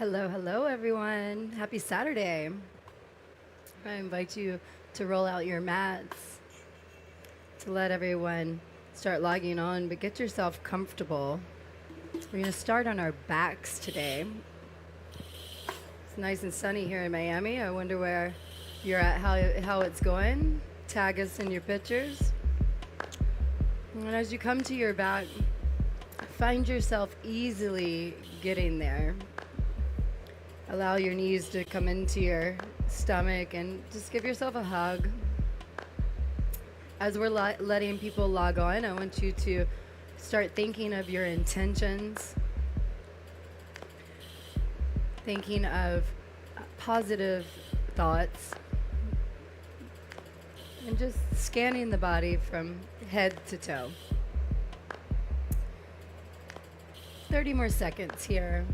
Hello, hello, everyone. Happy Saturday. I invite you to roll out your mats, to let everyone start logging on, but get yourself comfortable. We're going to start on our backs today. It's nice and sunny here in Miami. I wonder where you're at, how it's going. Tag us in your pictures. And as you come to your back, find yourself easily getting there. Allow your knees to come into your stomach and just give yourself a hug. As we're letting people log on, I want you to start thinking of your intentions, thinking of positive thoughts, and just scanning the body from head to toe. 30 more seconds here.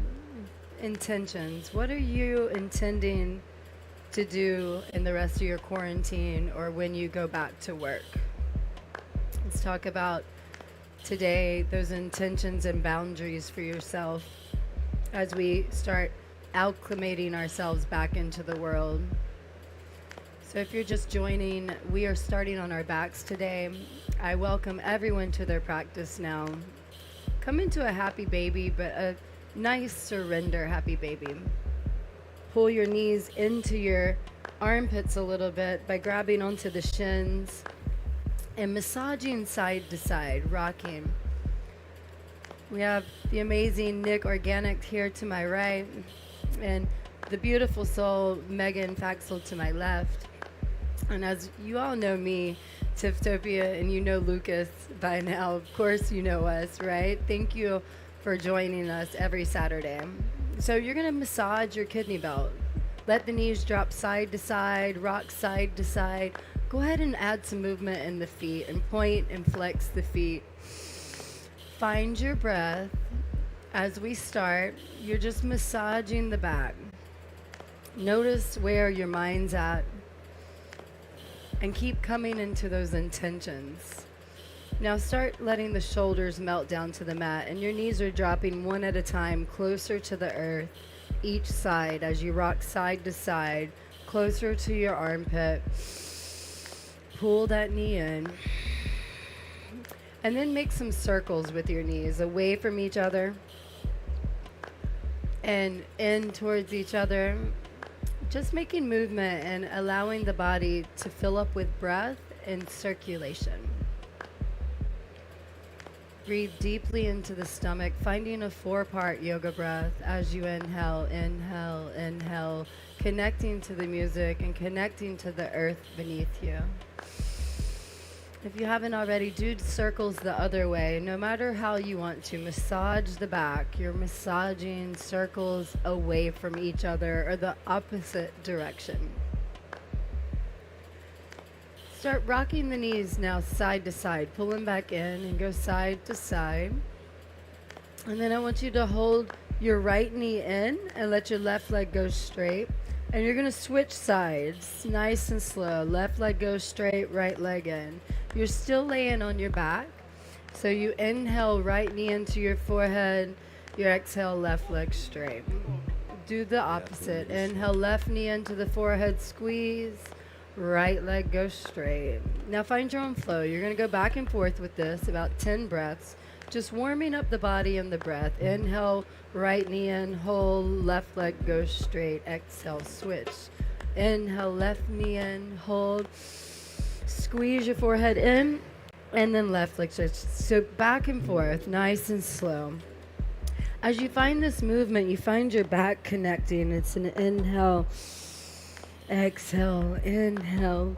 Intentions. What are you intending to do in the rest of your quarantine or when you go back to work? Let's talk about today those intentions and boundaries for yourself as we start acclimating ourselves back into the world. So if you're just joining, we are starting on our backs today. I welcome everyone to their practice now. Come into a happy baby, but a nice surrender happy baby. Pull your knees into your armpits a little bit by grabbing onto the shins and massaging side to side, rocking. We have the amazing Nick Organic here to my right and the beautiful soul Megan Faxel to my left. And as you all know me, Tiftopia, and you know Lucas by now, of course you know us, right? Thank you for joining us every Saturday. So you're going to massage your kidney belt. Let the knees drop side to side, rock side to side. Go ahead and add some movement in the feet and point and flex the feet. Find your breath. As we start, you're just massaging the back. Notice where your mind's at and keep coming into those intentions. Now start letting the shoulders melt down to the mat and your knees are dropping one at a time closer to the earth, each side as you rock side to side, closer to your armpit. Pull that knee in. And then make some circles with your knees away from each other and in towards each other. Just making movement and allowing the body to fill up with breath and circulation. Breathe deeply into the stomach, finding a 4-part yoga breath as you inhale, inhale, inhale, connecting to the music and connecting to the earth beneath you. If you haven't already, do circles the other way. No matter how you want to massage the back, you're massaging circles away from each other or the opposite direction. Start rocking the knees now side to side. Pull them back in and go side to side. And then I want you to hold your right knee in and let your left leg go straight. And you're going to switch sides, nice and slow. Left leg goes straight, right leg in. You're still laying on your back. So you inhale, right knee into your forehead. Your exhale, left leg straight. Do the opposite. Inhale, left knee into the forehead, squeeze. Right leg goes straight. Now find your own flow. You're going to go back and forth with this, about 10 breaths. Just warming up the body and the breath. Inhale, right knee in, hold, left leg goes straight. Exhale, switch. Inhale, left knee in, hold. Squeeze your forehead in, and then left leg switch. So back and forth, nice and slow. As you find this movement, you find your back connecting. It's an inhale, exhale, inhale,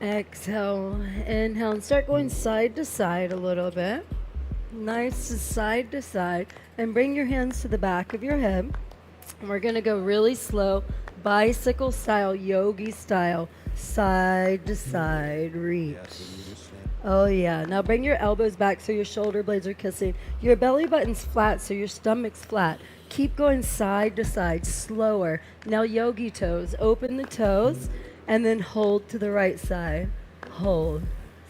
exhale, inhale. And start going side to side a little bit. Nice side to side. And bring your hands to the back of your head. And we're going to go really slow, bicycle style, yogi style, side to side, reach. Oh yeah. Now bring your elbows back so your shoulder blades are kissing. Your belly button's flat so your stomach's flat. Keep going side to side, slower. Now yogi toes. Open the toes and then hold to the right side. Hold.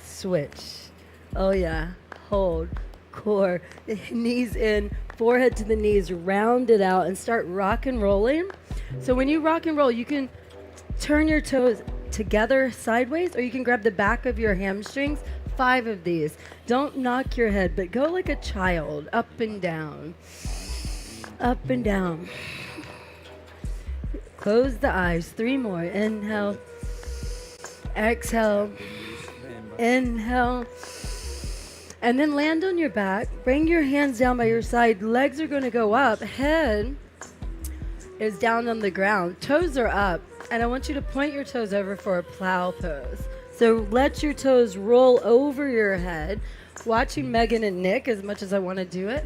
Switch. Oh yeah. Hold. core. The knees in, forehead to the knees, round it out and start rock and rolling. So when you rock and roll, you can turn your toes together sideways, or you can grab the back of your hamstrings. 5 of these. Don't knock your head, but go like a child, up and down. Up and down. Close the eyes. 3 more. Inhale. Exhale. Inhale. And then land on your back. Bring your hands down by your side. Legs are going to go up. Head is down on the ground. Toes are up. And I want you to point your toes over for a plow pose. So let your toes roll over your head. Watching Megan and Nick as much as I want to do it.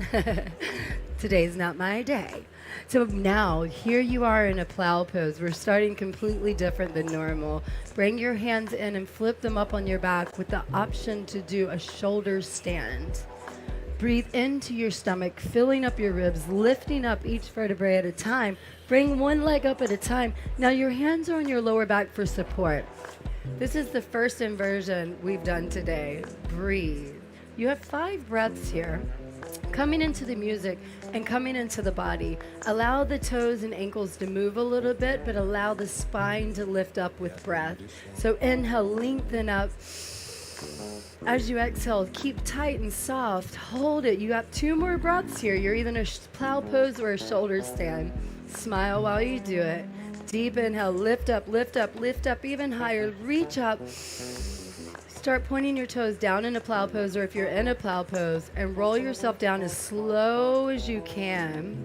Today's not my day. So now, here you are in a plow pose. We're starting completely different than normal. Bring your hands in and flip them up on your back with the option to do a shoulder stand. Breathe into your stomach, filling up your ribs, lifting up each vertebrae at a time. Bring one leg up at a time. Now your hands are on your lower back for support. This is the first inversion we've done today. Breathe. You have 5 breaths here. Coming into the music and coming into the body. Allow the toes and ankles to move a little bit, but allow the spine to lift up with breath. So inhale, lengthen up. As you exhale, keep tight and soft. Hold it. You have 2 more breaths here. You're either in a plow pose or a shoulder stand. Smile while you do it. Deep inhale, lift up, lift up, lift up even higher. Reach up. Start pointing your toes down in a plow pose, or if you're in a plow pose, and roll yourself down as slow as you can.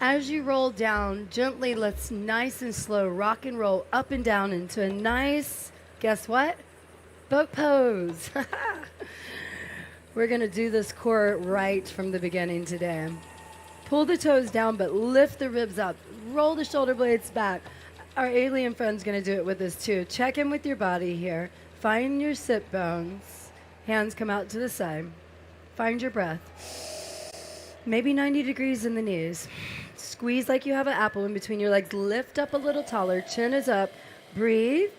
As you roll down, gently, let's nice and slow rock and roll up and down into a nice, guess what? Boat pose. We're going to do this core right from the beginning today. Pull the toes down, but lift the ribs up. Roll the shoulder blades back. Our alien friend's going to do it with us too. Check in with your body here. Find your sit bones. Hands come out to the side. Find your breath. Maybe 90 degrees in the knees. Squeeze like you have an apple in between your legs. Lift up a little taller. Chin is up. Breathe.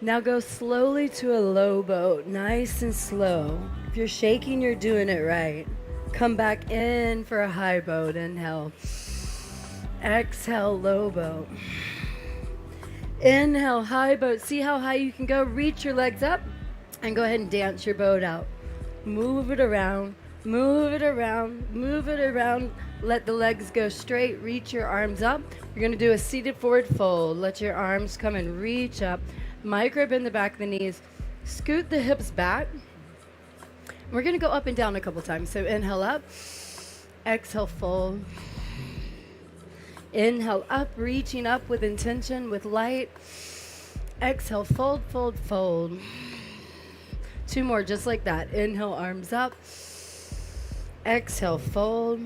Now go slowly to a low boat. Nice and slow. If you're shaking, you're doing it right. Come back in for a high boat. Inhale. Exhale, low boat. Inhale, high boat. See how high you can go? Reach your legs up and go ahead and dance your boat out. Move it around, move it around, move it around. Let the legs go straight. Reach your arms up. You're going to do a seated forward fold. Let your arms come and reach up. Micro bend the back of the knees. Scoot the hips back. We're going to go up and down a couple times. So inhale up. Exhale, fold. Inhale up, reaching up with intention, with light. Exhale, fold, fold, fold. 2 more, just like that. Inhale, arms up. Exhale, fold.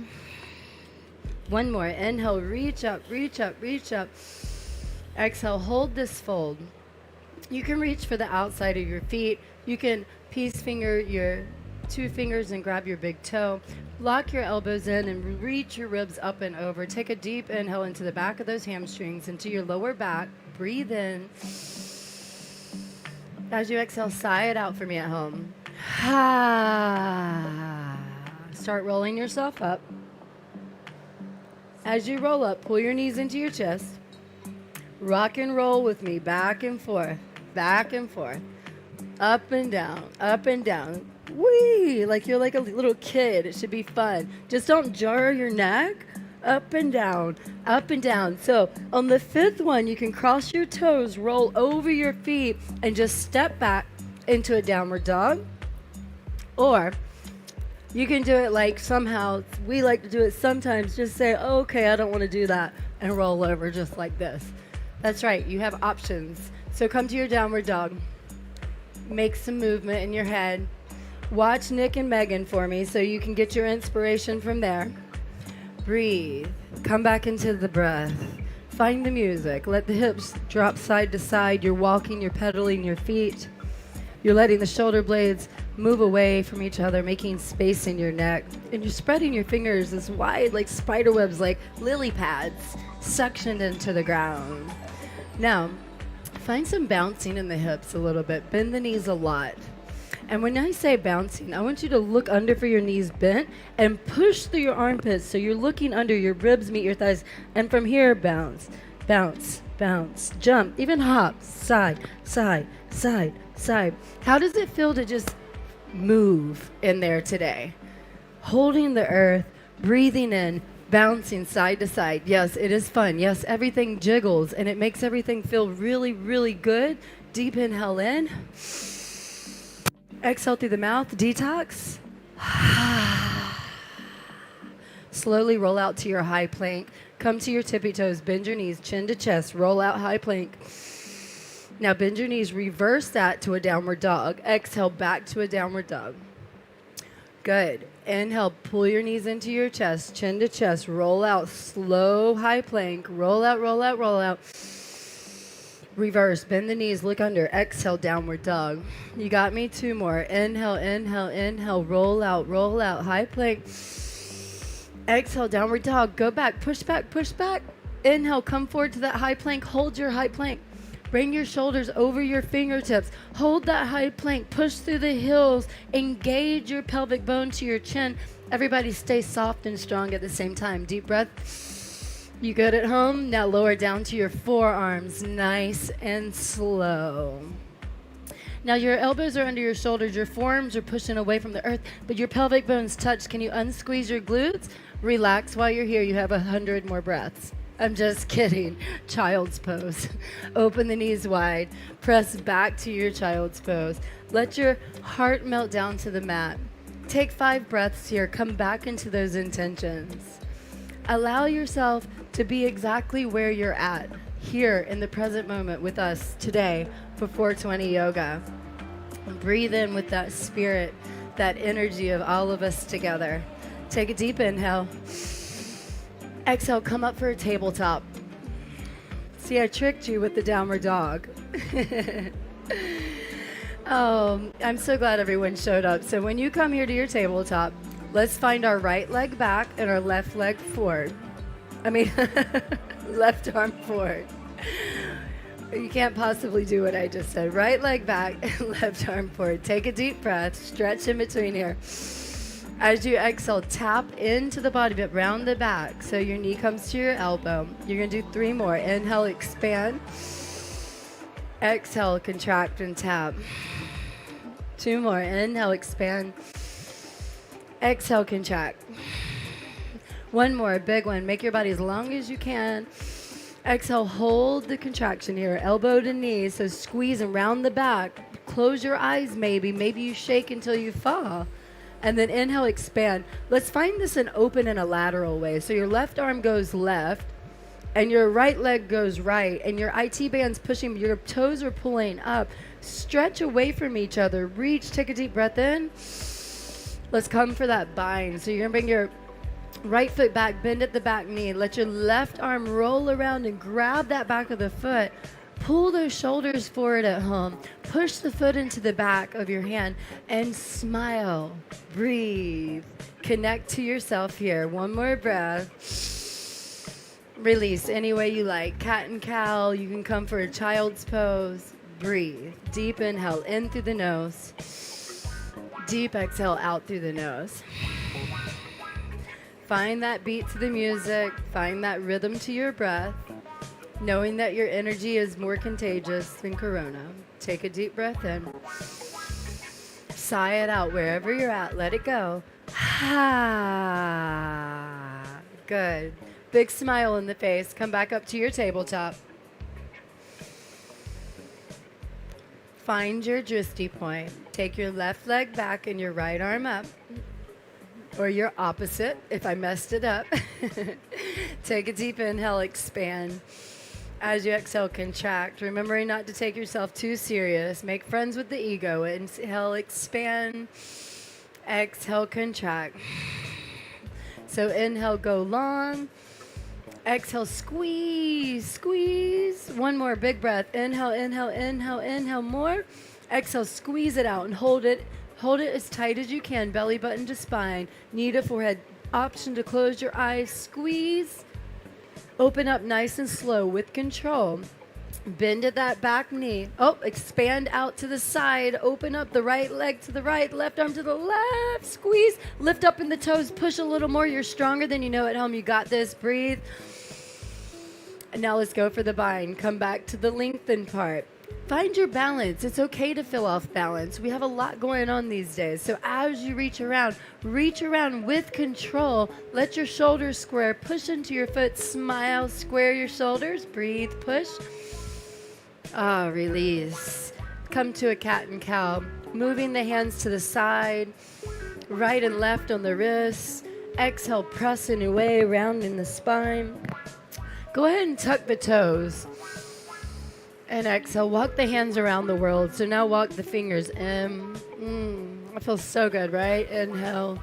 1 more. Inhale, reach up, reach up, reach up. Exhale, hold this fold. You can reach for the outside of your feet. You can peace finger your 2 fingers and grab your big toe. Lock your elbows in and reach your ribs up and over. Take a deep inhale into the back of those hamstrings, into your lower back. Breathe in. As you exhale, sigh it out for me at home. Start rolling yourself up. As you roll up, pull your knees into your chest. Rock and roll with me, back and forth, up and down, up and down. Whee! Like you're like a little kid. It should be fun. Just don't jar your neck. Up and down, up and down. So on the 5th one, you can cross your toes, roll over your feet, and just step back into a downward dog. Or you can do it like somehow, we like to do it sometimes, just say, okay, I don't want to do that, and roll over just like this. That's right, you have options. So come to your downward dog. Make some movement in your head. Watch Nick and Megan for me so you can get your inspiration from there. Breathe. Come back into the breath. Find the music. Let the hips drop side to side. You're walking, you're pedaling your feet. You're letting the shoulder blades move away from each other, making space in your neck. And you're spreading your fingers as wide like spider webs, like lily pads, suctioned into the ground. Now, find some bouncing in the hips a little bit. Bend the knees a lot. And when I say bouncing, I want you to look under for your knees bent and push through your armpits. So you're looking under, your ribs meet your thighs. And from here, bounce, bounce, bounce, jump, even hop, side, side, side, side. How does it feel to just move in there today? Holding the earth, breathing in, bouncing side to side. Yes, it is fun. Yes, everything jiggles and it makes everything feel really, really good. Deep inhale in. Exhale through the mouth, detox. Slowly roll out to your high plank. Come to your tippy toes, bend your knees, chin to chest, roll out high plank. Now bend your knees, reverse that to a downward dog. Exhale back to a downward dog. Good. Inhale, pull your knees into your chest, chin to chest, roll out, slow high plank, roll out, roll out, roll out. Reverse, bend the knees, look under, exhale, downward dog. You got me? 2 more. Inhale, inhale, inhale, roll out, high plank. Exhale, downward dog, go back, push back, push back. Inhale, come forward to that high plank, hold your high plank. Bring your shoulders over your fingertips. Hold that high plank, push through the heels, engage your pelvic bone to your chin. Everybody stay soft and strong at the same time. Deep breath. You good at home? Now lower down to your forearms, nice and slow. Now your elbows are under your shoulders, your forearms are pushing away from the earth, but your pelvic bones touch. Can you unsqueeze your glutes? Relax while you're here. You have 100 more breaths. I'm just kidding. Child's pose. Open the knees wide. Press back to your child's pose. Let your heart melt down to the mat. Take 5 breaths here. Come back into those intentions. Allow yourself to be exactly where you're at, here in the present moment with us today for 420 Yoga. Breathe in with that spirit, that energy of all of us together. Take a deep inhale. Exhale, come up for a tabletop. See, I tricked you with the downward dog. Oh, I'm so glad everyone showed up. So when you come here to your tabletop, let's find our right leg back and our left leg forward. Left arm forward. You can't possibly do what I just said. Right leg back and left arm forward. Take a deep breath. Stretch in between here. As you exhale, tap into the body, but round the back. So your knee comes to your elbow. You're going to do 3 more. Inhale, expand. Exhale, contract and tap. 2 more. Inhale, expand. Exhale, contract. 1 more, a big one. Make your body as long as you can. Exhale, hold the contraction here. Elbow to knee, so squeeze and round the back. Close your eyes maybe. Maybe you shake until you fall. And then inhale, expand. Let's find this an open and a lateral way. So your left arm goes left, and your right leg goes right, and your IT band's pushing, your toes are pulling up. Stretch away from each other. Reach, take a deep breath in. Let's come for that bind. So you're gonna bring your right foot back, bend at the back knee. Let your left arm roll around and grab that back of the foot. Pull those shoulders forward at home. Push the foot into the back of your hand and smile. Breathe. Connect to yourself here. 1 more breath. Release any way you like. Cat and cow. You can come for a child's pose. Breathe. Deep inhale in through the nose. Deep exhale out through the nose. Find that beat to the music. Find that rhythm to your breath. Knowing that your energy is more contagious than corona. Take a deep breath in. Sigh it out wherever you're at. Let it go. Good. Big smile in the face. Come back up to your tabletop. Find your drishti point. Take your left leg back and your right arm up. Or your opposite, if I messed it up. Take a deep inhale, expand. As you exhale, contract. Remembering not to take yourself too serious. Make friends with the ego. Inhale, expand. Exhale, contract. So inhale, go long. Exhale, squeeze, squeeze. 1 more, big breath. Inhale, inhale, inhale, inhale, more. Exhale, squeeze it out and hold it. Hold it as tight as you can. Belly button to spine. Knee to forehead. Option to close your eyes. Squeeze. Open up nice and slow with control. Bend at that back knee. Oh, expand out to the side. Open up the right leg to the right, left arm to the left. Squeeze. Lift up in the toes. Push a little more. You're stronger than you know at home. You got this. Breathe. And now let's go for the bind. Come back to the lengthen part. Find your balance. It's okay to feel off balance. We have a lot going on these days. So as you reach around with control. Let your shoulders square. Push into your foot. Smile. Square your shoulders. Breathe. Push. Release. Come to a cat and cow. Moving the hands to the side. Right and left on the wrists. Exhale, pressing away, rounding the spine. Go ahead and tuck the toes. And exhale, walk the hands around the world. So now walk the fingers in. That feels so good, right? Inhale.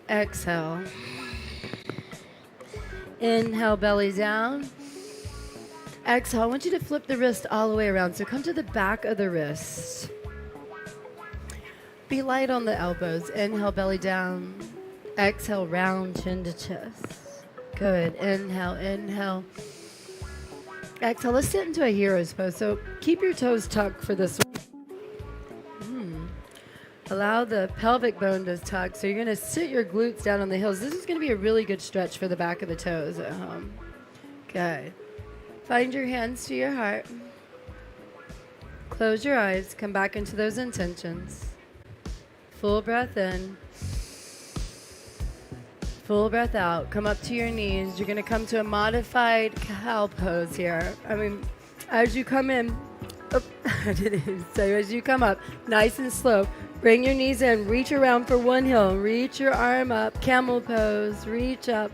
Exhale. Inhale, belly down. Exhale, I want you to flip the wrist all the way around. So come to the back of the wrist. Be light on the elbows. Inhale, belly down. Exhale, round chin to chest. Good. Inhale, inhale. Exhale, let's sit into a hero's pose. So keep your toes tucked for this one. Allow the pelvic bone to tuck. So you're going to sit your glutes down on the heels. This is going to be a really good stretch for the back of the toes at home. Good. Find your hands to your heart. Close your eyes. Come back into those intentions. Full breath in. Full breath out. Come up to your knees. You're going to come to a modified cow pose here. As you come in, as you come up, nice and slow, bring your knees in. Reach around for one heel. Reach your arm up. Camel pose. Reach up.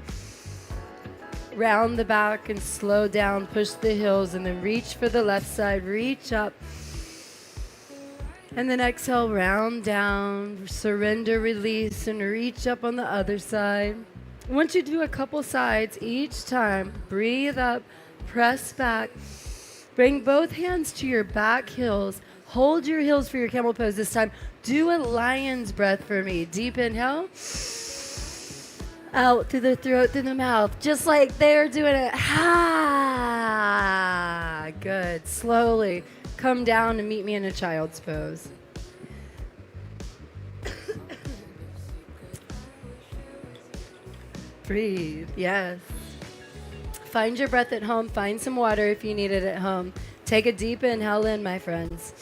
Round the back and slow down. Push the heels and then reach for the left side. Reach up. And then exhale, round down, surrender, release, and reach up on the other side. Once you do a couple sides each time, breathe up, press back. Bring both hands to your back heels. Hold your heels for your camel pose this time. Do a lion's breath for me. Deep inhale. Out through the throat, through the mouth, just like they're doing it. Ha! Good. Slowly come down and meet me in a child's pose. Breathe. Yes. Find your breath at home. Find some water if you need it at home. Take a deep inhale in, my friends.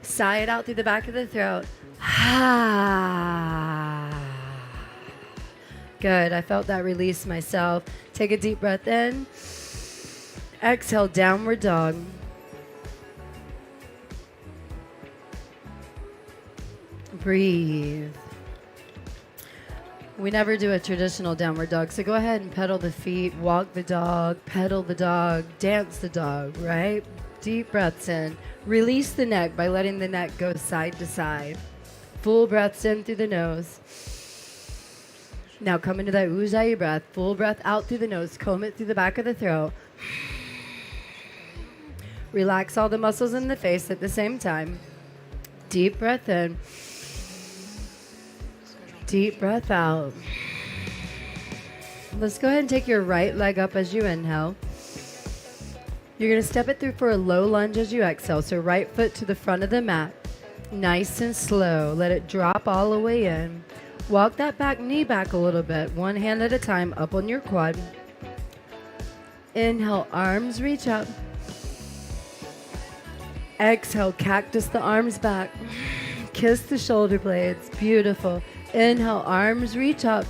Sigh it out through the back of the throat. Ha! Good. I felt that release myself. Take a deep breath in. Exhale, downward dog. Breathe. We never do a traditional downward dog, so go ahead and pedal the feet, walk the dog, pedal the dog, dance the dog, right? Deep breaths in. Release the neck by letting the neck go side to side. Full breaths in through the nose. Now come into that Ujjayi breath. Full breath out through the nose. Comb it through the back of the throat. Relax all the muscles in the face at the same time. Deep breath in. Deep breath out. Let's go ahead and take your right leg up as you inhale. You're going to step it through for a low lunge as you exhale. So right foot to the front of the mat. Nice and slow. Let it drop all the way in. Walk that back knee back a little bit. One hand at a time up on your quad. Inhale, arms reach up. Exhale, cactus the arms back. Kiss the shoulder blades. Beautiful. Inhale, arms reach up.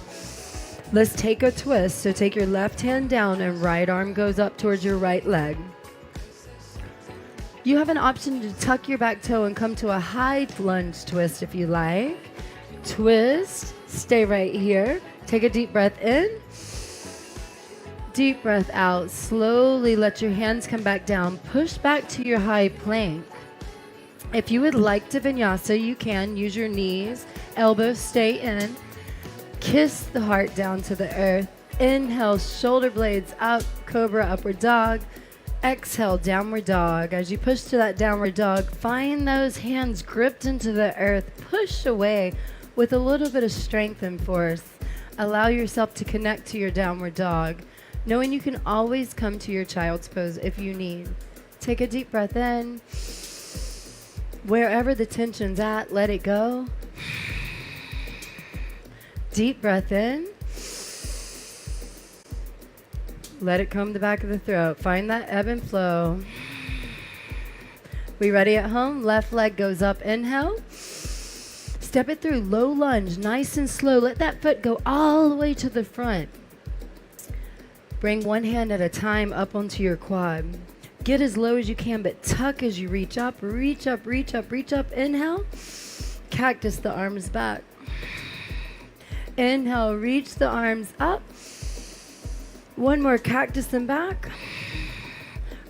Let's take a twist. So take your left hand down and right arm goes up towards your right leg. You have an option to tuck your back toe and come to a high lunge twist if you like. Twist. Stay right here. Take a deep breath in. Deep breath out. Slowly let your hands come back down. Push back to your high plank. If you would like to vinyasa, you can. Use your knees. Elbows stay in. Kiss the heart down to the earth. Inhale, shoulder blades up. Cobra, upward dog. Exhale, downward dog. As you push to that downward dog, find those hands gripped into the earth. Push away with a little bit of strength and force. Allow yourself to connect to your downward dog. knowing you can always come to your child's pose if you need. Take a deep breath in. Wherever the tension's at, let it go. Deep breath in. Let it come the back of the throat. Find that ebb and flow. We ready at home? Left leg goes up. Inhale. Step it through. Low lunge. Nice and slow. Let that foot go all the way to the front. Bring one hand at a time up onto your quad. Get as low as you can, but tuck as you reach up. Reach up, reach up, reach up. Inhale. Cactus the arms back. Inhale. Reach the arms up. One more. Cactus them back.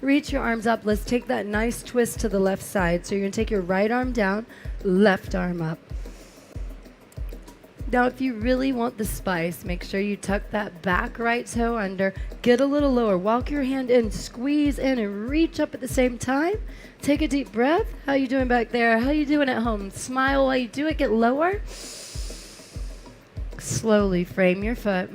Reach your arms up. Let's take that nice twist to the left side. So you're going to take your right arm down, left arm up. Now, if you really want the spice, make sure you tuck that back right toe under. Get a little lower. Walk your hand in. Squeeze in and reach up at the same time. Take a deep breath. How you doing back there? How you doing at home? Smile while you do it. Get lower. Slowly frame your foot.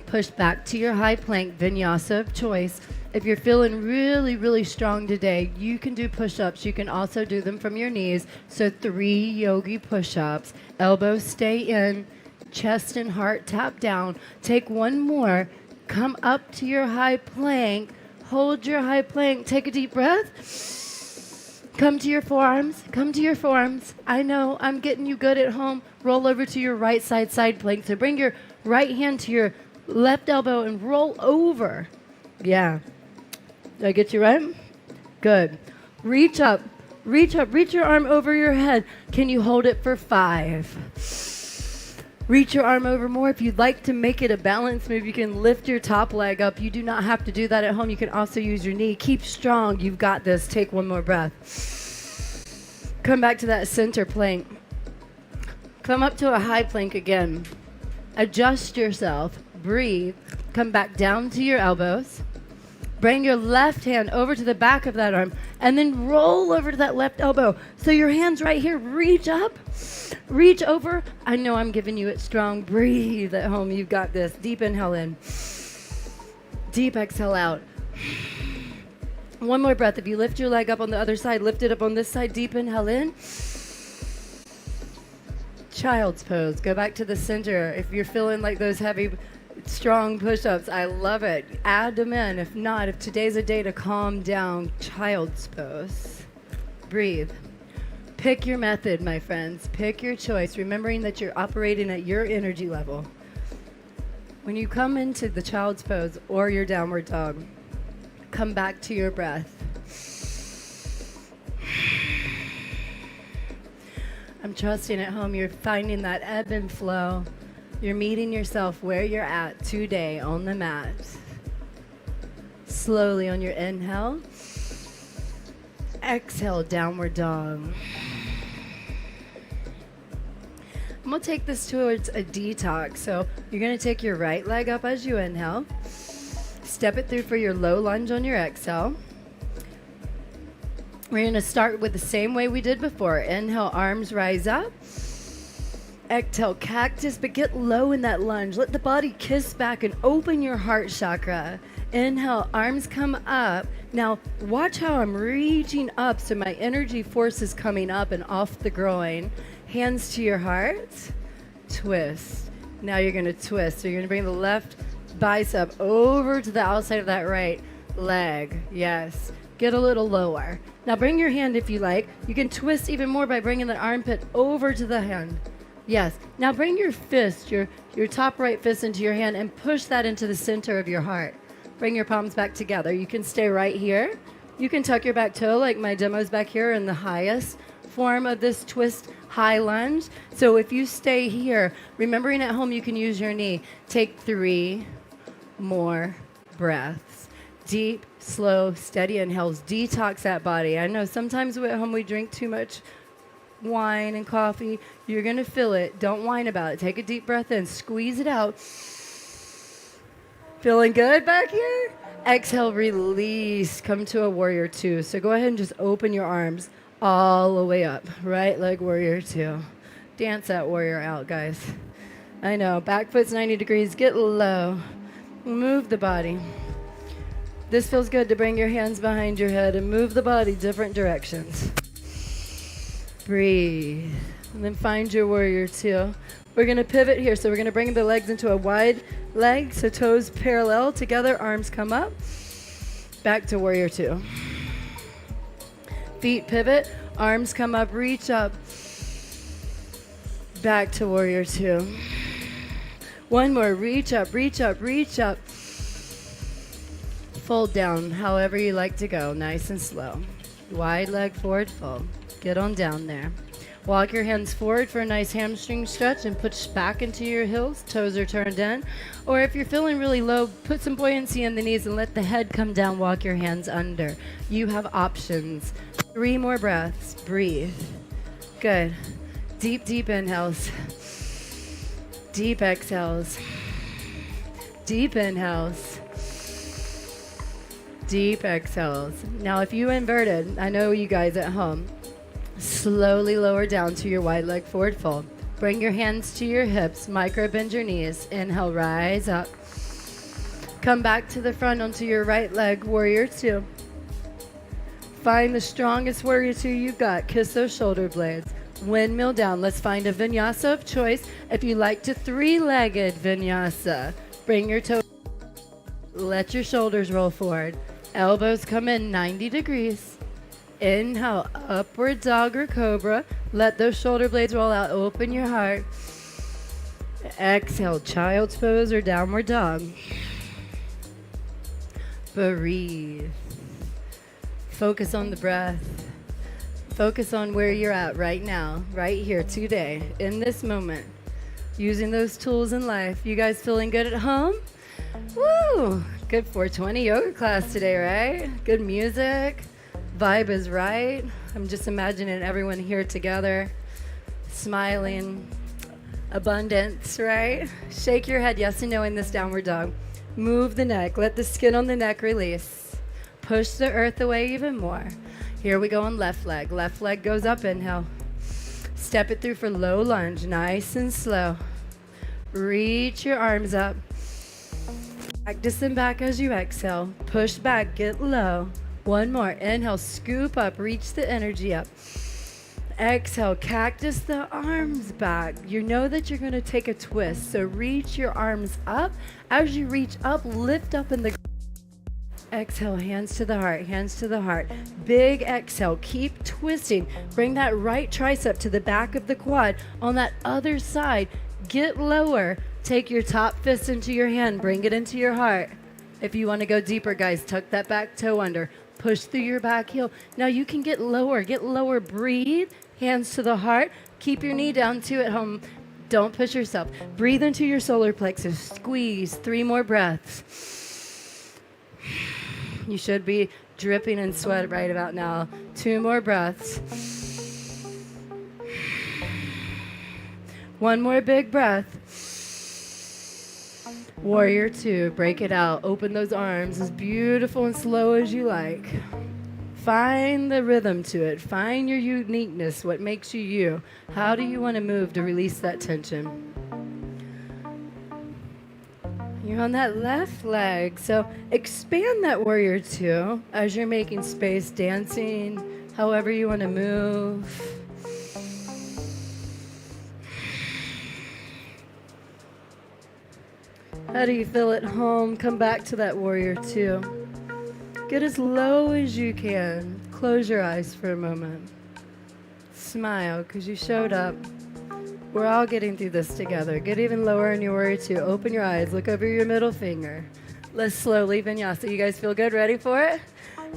Push back to your high plank, vinyasa of choice. If you're feeling really, really strong today, you can do push-ups. You can also do them from your knees. So 3 yogi push-ups. Elbows stay in, chest and heart tap down. Take one more. Come up to your high plank. Hold your high plank. Take a deep breath. Come to your forearms. Come to your forearms. I know I'm getting you good at home. Roll over to your right side plank. So bring your right hand to your left elbow and roll over. Yeah. Did I get you right? Good. Reach up. Reach up. Reach your arm over your head. Can you hold it for 5? Reach your arm over more. If you'd like to make it a balance move, you can lift your top leg up. You do not have to do that at home. You can also use your knee. Keep strong. You've got this. Take one more breath. Come back to that center plank. Come up to a high plank again. Adjust yourself. Breathe. Come back down to your elbows. Bring your left hand over to the back of that arm and then roll over to that left elbow. So your hand's right here. Reach up. Reach over. I know I'm giving you it strong. Breathe at home. You've got this. Deep inhale in. Deep exhale out. One more breath. If you lift your leg up on the other side, lift it up on this side. Deep inhale in. Child's pose. Go back to the center. If you're feeling like those heavy, strong push-ups, I love it. Add them in. If not, if today's a day to calm down, child's pose. Breathe. Pick your method, my friends. Pick your choice, remembering that you're operating at your energy level. When you come into the child's pose or your downward dog, come back to your breath. I'm trusting at home you're finding that ebb and flow. You're meeting yourself where you're at today on the mat. Slowly on your inhale. Exhale, downward dog. I'm going to take this towards a detox. So you're going to take your right leg up as you inhale. Step it through for your low lunge on your exhale. We're going to start with the same way we did before. Inhale, arms rise up. Exhale, cactus, but get low in that lunge. Let the body kiss back and open your heart chakra. Inhale, arms come up. Now, watch how I'm reaching up so my energy force is coming up and off the groin. Hands to your heart. Twist. Now you're going to twist. So you're going to bring the left bicep over to the outside of that right leg. Yes. Get a little lower. Now bring your hand if you like. You can twist even more by bringing the armpit over to the hand. Yes. Now bring your fist, your top right fist into your hand and push that into the center of your heart. Bring your palms back together. You can stay right here. You can tuck your back toe like my demo's back here in the highest form of this twist high lunge. So if you stay here, remembering at home you can use your knee. Take 3 more breaths. Deep, slow, steady inhales. Detox that body. I know sometimes at home we drink too much wine and coffee. You're going to feel it. Don't whine about it. Take a deep breath in. Squeeze it out. Feeling good back here? Exhale, release. Come to a warrior 2. So go ahead and just open your arms all the way up. Right leg warrior 2. Dance that warrior out, guys. I know. Back foot's 90 degrees. Get low. Move the body. This feels good to bring your hands behind your head and move the body different directions. Breathe. And then find your warrior two. We're going to pivot here. So we're going to bring the legs into a wide leg. So toes parallel together, arms come up. Back to warrior two. Feet pivot, arms come up, reach up. Back to warrior two. One more, reach up, reach up, reach up. Fold down, however you like to go, nice and slow. Wide leg forward fold. Get on down there. Walk your hands forward for a nice hamstring stretch and push back into your heels. Toes are turned in. Or if you're feeling really low, put some buoyancy in the knees and let the head come down. Walk your hands under. You have options. 3 more breaths. Breathe. Good. Deep, deep inhales. Deep exhales. Deep inhales. Deep exhales. Now, if you inverted, I know you guys at home, slowly lower down to your wide leg forward fold. Bring your hands to your hips, micro bend your knees. Inhale, rise up. Come back to the front onto your right leg, warrior two. Find the strongest warrior two you've got. Kiss those shoulder blades. Windmill down. Let's find a vinyasa of choice. If you like to 3-legged vinyasa, bring your toes. Let your shoulders roll forward. Elbows come in 90 degrees. Inhale, upward dog or cobra. Let those shoulder blades roll out. Open your heart. Exhale, child's pose or downward dog. Breathe. Focus on the breath. Focus on where you're at right now, right here, today, in this moment. Using those tools in life. You guys feeling good at home? Woo! Good 420 yoga class today, right? Good music. Vibe is right. I'm just imagining everyone here together, smiling. Abundance, right? Shake your head yes and no in this downward dog. Move the neck. Let the skin on the neck release. Push the earth away even more. Here we go on left leg. Left leg goes up, inhale. Step it through for low lunge, nice and slow. Reach your arms up. Practice them back as you exhale. Push back, get low. One more. Inhale, scoop up, reach the energy up. Exhale, cactus the arms back. You know that you're going to take a twist, so reach your arms up. As you reach up, lift up in the exhale, hands to the heart, hands to the heart. Big exhale, keep twisting. Bring that right tricep to the back of the quad. On that other side, get lower. Take your top fist into your hand, bring it into your heart. If you want to go deeper, guys, tuck that back toe under. Push through your back heel. Now you can get lower, breathe. Hands to the heart. Keep your knee down too at home. Don't push yourself. Breathe into your solar plexus. Squeeze. 3 more breaths. You should be dripping in sweat right about now. 2 more breaths. 1 more big breath. Warrior two. Break it out. Open those arms as beautiful and slow as you like. Find the rhythm to it. Find your uniqueness, what makes you you. How do you want to move to release that tension? You're on that left leg, so expand that warrior two as you're making space, dancing, however you want to move. How do you feel at home? Come back to that warrior two. Get as low as you can. Close your eyes for a moment. Smile, because you showed up. We're all getting through this together. Get even lower in your warrior two. Open your eyes. Look over your middle finger. Let's slowly vinyasa. You guys feel good? Ready for it?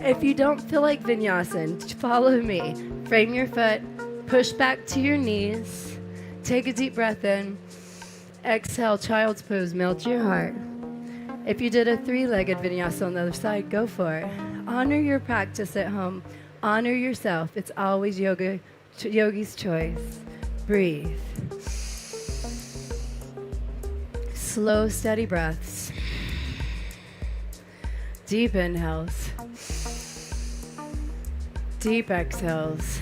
If you don't feel like vinyasa, follow me. Frame your foot. Push back to your knees. Take a deep breath in. Exhale, child's pose. Melt your heart. If you did a 3-legged vinyasa on the other side, go for it. Honor your practice at home. Honor yourself. It's always yogi's choice. Breathe. Slow, steady breaths. Deep inhales. Deep exhales.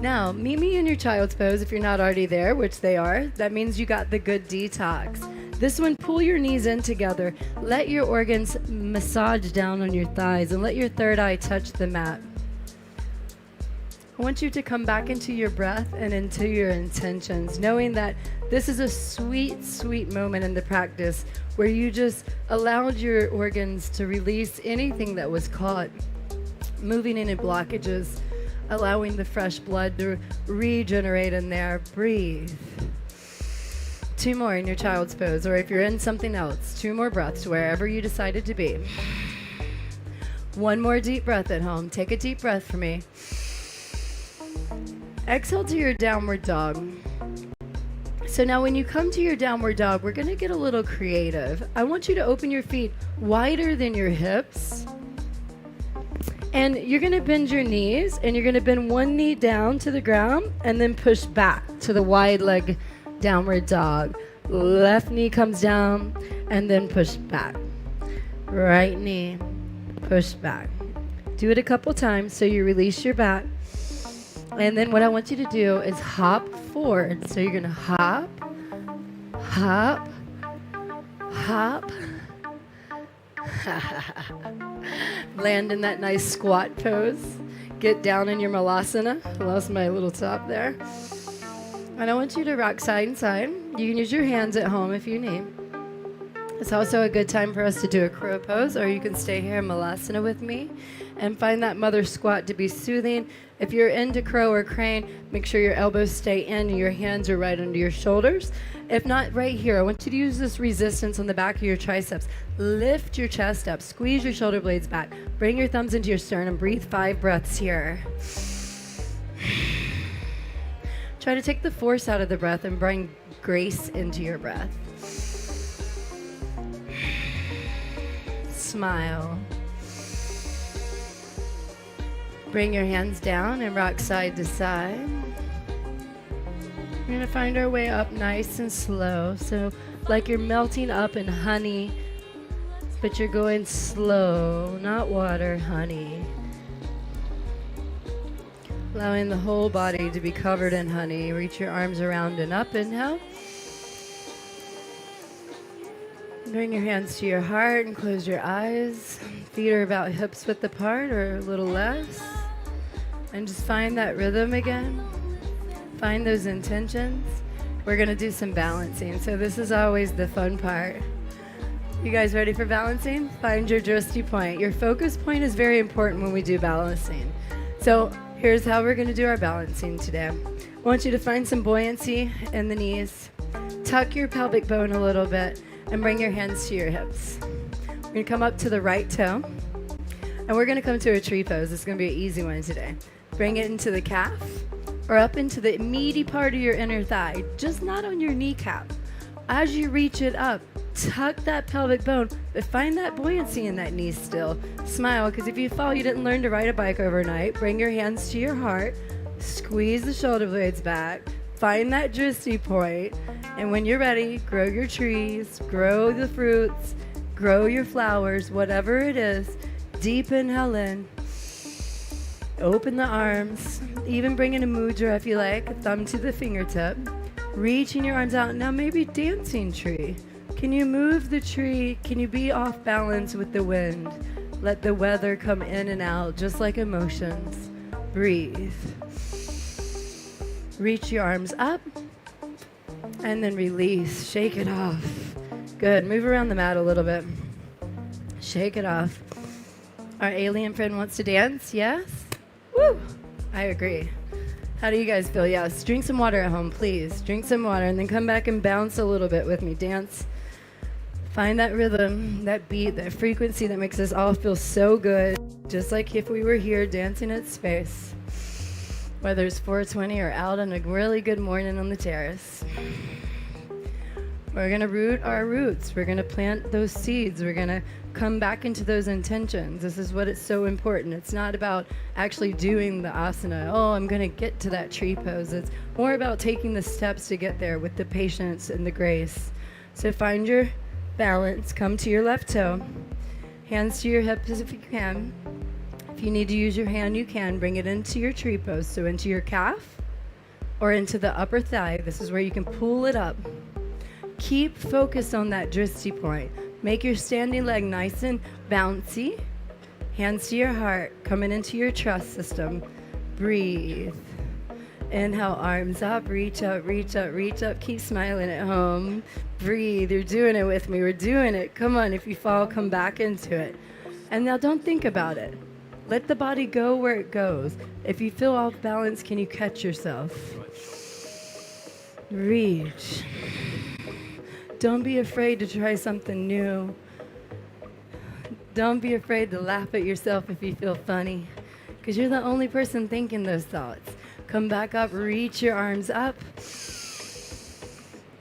Now, meet me in your child's pose if you're not already there, which they are. That means you got the good detox. This one, pull your knees in together. Let your organs massage down on your thighs and let your third eye touch the mat. I want you to come back into your breath and into your intentions, knowing that this is a sweet, sweet moment in the practice where you just allowed your organs to release anything that was caught, moving any blockages, allowing the fresh blood to regenerate in there. Breathe. 2 more in your child's pose, or if you're in something else, 2 more breaths wherever you decided to be. 1 more deep breath at home. Take a deep breath for me. Exhale to your downward dog. So now when you come to your downward dog, we're going to get a little creative. I want you to open your feet wider than your hips. And you're going to bend your knees, and you're going to bend one knee down to the ground and then push back to the wide leg downward dog. Left knee comes down and then push back. Right knee, push back. Do it a couple times so you release your back. And then what I want you to do is hop forward. So you're going to hop, hop, hop. Land in that nice squat pose. Get down in your malasana. I lost my little top there. And I want you to rock side and side. You can use your hands at home if you need. It's also a good time for us to do a crow pose, or you can stay here in malasana with me and find that mother squat to be soothing. If you're into crow or crane, make sure your elbows stay in and your hands are right under your shoulders. If not, right here, I want you to use this resistance on the back of your triceps. Lift your chest up, squeeze your shoulder blades back, bring your thumbs into your sternum, breathe 5 breaths here. Try to take the force out of the breath and bring grace into your breath. Smile. Bring your hands down and rock side to side. We're going to find our way up nice and slow. So like you're melting up in honey, but you're going slow, not water, honey. Allowing the whole body to be covered in honey. Reach your arms around and up. Inhale. Bring your hands to your heart and close your eyes. Feet are about hips width apart or a little less. And just find that rhythm again. Find those intentions. We're going to do some balancing. So this is always the fun part. You guys ready for balancing? Find your drishti point. Your focus point is very important when we do balancing. So here's how we're going to do our balancing today. I want you to find some buoyancy in the knees. Tuck your pelvic bone a little bit and bring your hands to your hips. We're going to come up to the right toe. And we're going to come to a tree pose. It's going to be an easy one today. Bring it into the calf or up into the meaty part of your inner thigh, just not on your kneecap. As you reach it up, tuck that pelvic bone, but find that buoyancy in that knee still. Smile, because if you fall, you didn't learn to ride a bike overnight. Bring your hands to your heart, squeeze the shoulder blades back, find that drishti point, and when you're ready, grow your trees, grow the fruits, grow your flowers, whatever it is. Deep inhale in. Open the arms. Even bring in a mudra if you like, thumb to the fingertip. Reaching your arms out. Now maybe dancing tree. Can you move the tree? Can you be off balance with the wind? Let the weather come in and out, just like emotions. Breathe. Reach your arms up. And then release. Shake it off. Good. Move around the mat a little bit. Shake it off. Our alien friend wants to dance? Yes? Woo! I agree. How do you guys feel? Yes. Drink some water at home, please. Drink some water and then come back and bounce a little bit with me. Dance. Find that rhythm, that beat, that frequency that makes us all feel so good. Just like if we were here dancing at space. Whether it's 420 or out on a really good morning on the terrace. We're going to root our roots. We're going to plant those seeds. We're going to come back into those intentions. This is what it's so important. It's not about actually doing the asana. Oh, I'm going to get to that tree pose. It's more about taking the steps to get there with the patience and the grace. So find your balance. Come to your left toe. Hands to your hips if you can. If you need to use your hand, you can. Bring it into your tree pose. So into your calf or into the upper thigh. This is where you can pull it up. Keep focused on that dristy point. Make your standing leg nice and bouncy. Hands to your heart, coming into your trust system. Breathe. Inhale, arms up, reach up, reach up, reach up. Keep smiling at home. Breathe. You're doing it with me. We're doing it. Come on. If you fall, come back into it. And now don't think about it. Let the body go where it goes. If you feel off balance, can you catch yourself? Reach. Don't be afraid to try something new. Don't be afraid to laugh at yourself if you feel funny, because you're the only person thinking those thoughts. Come back up, reach your arms up,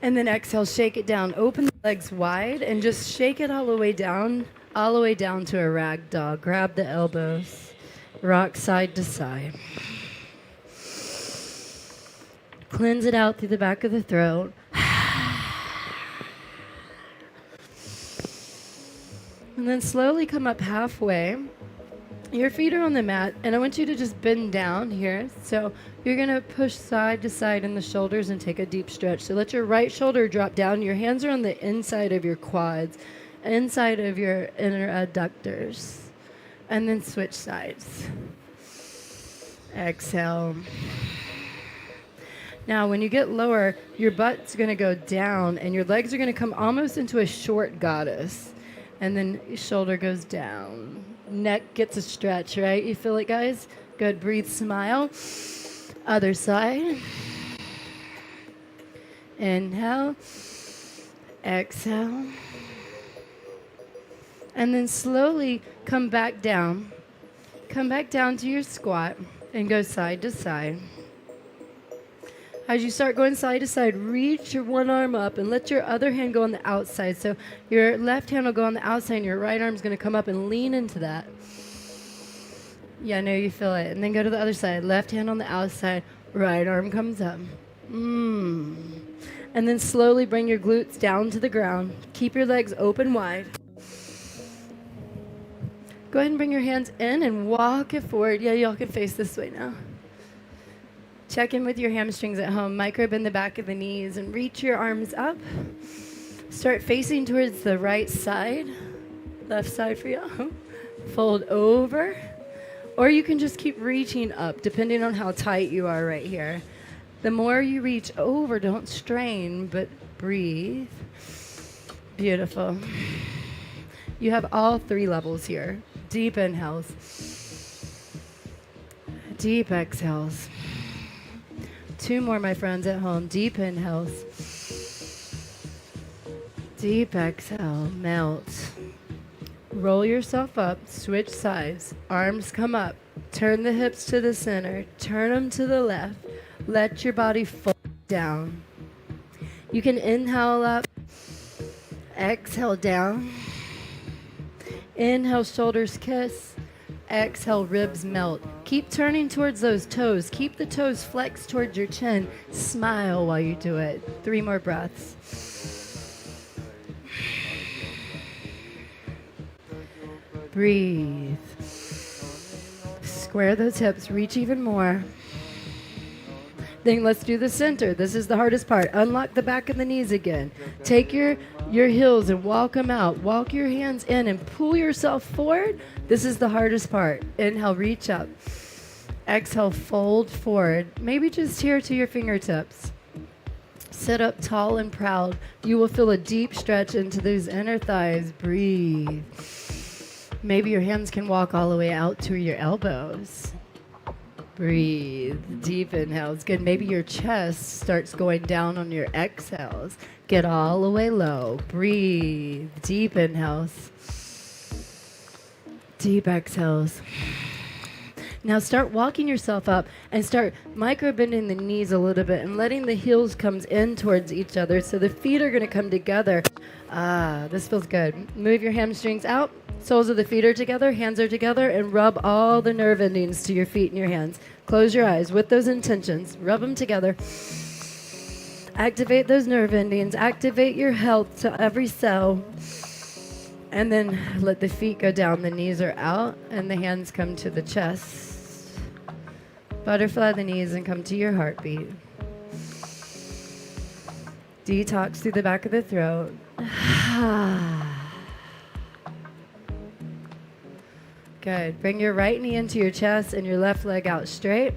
and then exhale, shake it down. Open the legs wide and just shake it all the way down to a rag doll. Grab the elbows, rock side to side. Cleanse it out through the back of the throat. And then slowly come up halfway. Your feet are on the mat, and I want you to just bend down here. So you're going to push side to side in the shoulders and take a deep stretch. So let your right shoulder drop down. Your hands are on the inside of your quads, inside of your inner adductors. And then switch sides. Exhale. Now, when you get lower, your butt's going to go down, and your legs are going to come almost into a short goddess. And then your shoulder goes down. Neck gets a stretch, right? You feel it, guys? Good. Breathe, smile. Other side. Inhale. Exhale. And then slowly come back down. Come back down to your squat and go side to side. As you start going side to side, reach your one arm up and let your other hand go on the outside. So your left hand will go on the outside and your right arm is going to come up and lean into that. Yeah, I know you feel it. And then go to the other side. Left hand on the outside, right arm comes up. And then slowly bring your glutes down to the ground. Keep your legs open wide. Go ahead and bring your hands in and walk it forward. Yeah, y'all can face this way now. Check in with your hamstrings at home. Micro bend the back of the knees and reach your arms up. Start facing towards the right side. Left side for you. Fold over. Or you can just keep reaching up, depending on how tight you are right here. The more you reach over, don't strain, but breathe. Beautiful. You have all three levels here. Deep inhales. Deep exhales. Two more, my friends at home. Deep inhales. Deep exhale. Melt. Roll yourself up. Switch sides. Arms come up. Turn the hips to the center. Turn them to the left. Let your body fold down. You can inhale up. Exhale down. Inhale, shoulders kiss. Exhale, ribs melt. Keep turning towards those toes. Keep the toes flexed towards your chin. Smile while you do it. 3 more breaths. Breathe. Square those hips. Reach even more. Then let's do the center. This is the hardest part. Unlock the back of the knees again. Take your heels and walk them out. Walk your hands in and pull yourself forward. This is the hardest part. Inhale, reach up. Exhale, fold forward. Maybe just here to your fingertips. Sit up tall and proud. You will feel a deep stretch into those inner thighs. Breathe. Maybe your hands can walk all the way out to your elbows. Breathe. Deep inhales. Good. Maybe your chest starts going down on your exhales. Get all the way low. Breathe. Deep inhales. Deep exhales. Now start walking yourself up and start micro bending the knees a little bit and letting the heels come in towards each other. So the feet are going to come together. This feels good. Move your hamstrings out. Soles of the feet are together, hands are together, and rub all the nerve endings to your feet and your hands. Close your eyes with those intentions. Rub them together. Activate those nerve endings. Activate your health to every cell. And then let the feet go down. The knees are out, and the hands come to the chest. Butterfly the knees and come to your heartbeat. Detox through the back of the throat. Good. Bring your right knee into your chest and your left leg out straight.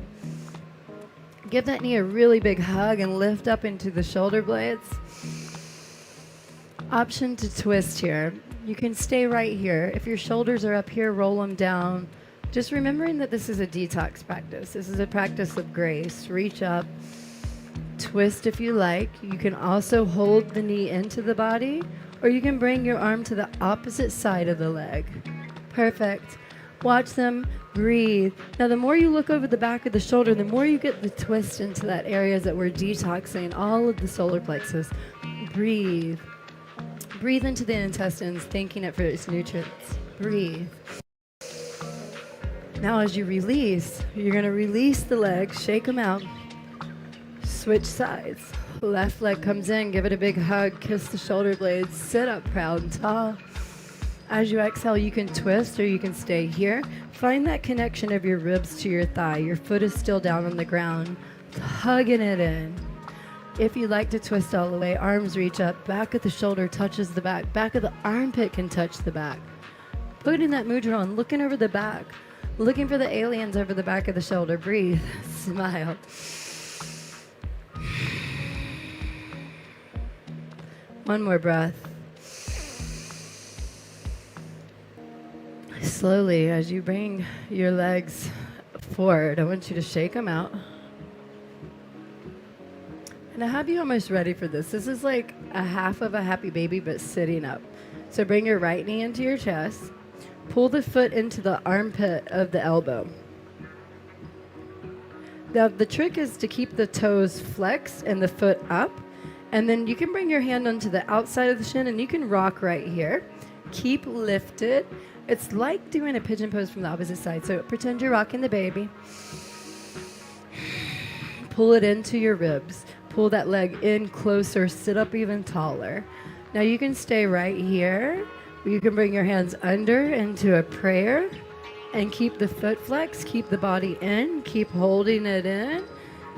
Give that knee a really big hug and lift up into the shoulder blades. Option to twist here. You can stay right here. If your shoulders are up here, roll them down. Just remembering that this is a detox practice. This is a practice of grace. Reach up, twist if you like. You can also hold the knee into the body, or you can bring your arm to the opposite side of the leg. Perfect. Watch them, breathe. Now, the more you look over the back of the shoulder, the more you get the twist into that area that we're detoxing, all of the solar plexus. Breathe. Breathe into the intestines, thanking it for its nutrients. Breathe. Now, as you release, you're going to release the legs, shake them out, switch sides. Left leg comes in, give it a big hug, kiss the shoulder blades, sit up proud and tall. As you exhale, you can twist or you can stay here. Find that connection of your ribs to your thigh. Your foot is still down on the ground, hugging it in. If you like to twist all the way, arms reach up, back of the shoulder touches the back of the armpit can touch the back. Putting that mudra on, looking over the back, looking for the aliens over the back of the shoulder. Breathe, smile. One more breath. Slowly, as you bring your legs forward, I want you to shake them out. And I have you almost ready for this. This is like a half of a happy baby, but sitting up. So bring your right knee into your chest. Pull the foot into the armpit of the elbow. Now, the trick is to keep the toes flexed and the foot up. And then you can bring your hand onto the outside of the shin and you can rock right here. Keep lifted. It's like doing a pigeon pose from the opposite side. So pretend you're rocking the baby. Pull it into your ribs. Pull that leg in closer. Sit up even taller. Now you can stay right here. You can bring your hands under into a prayer and keep the foot flex. Keep the body in. Keep holding it in.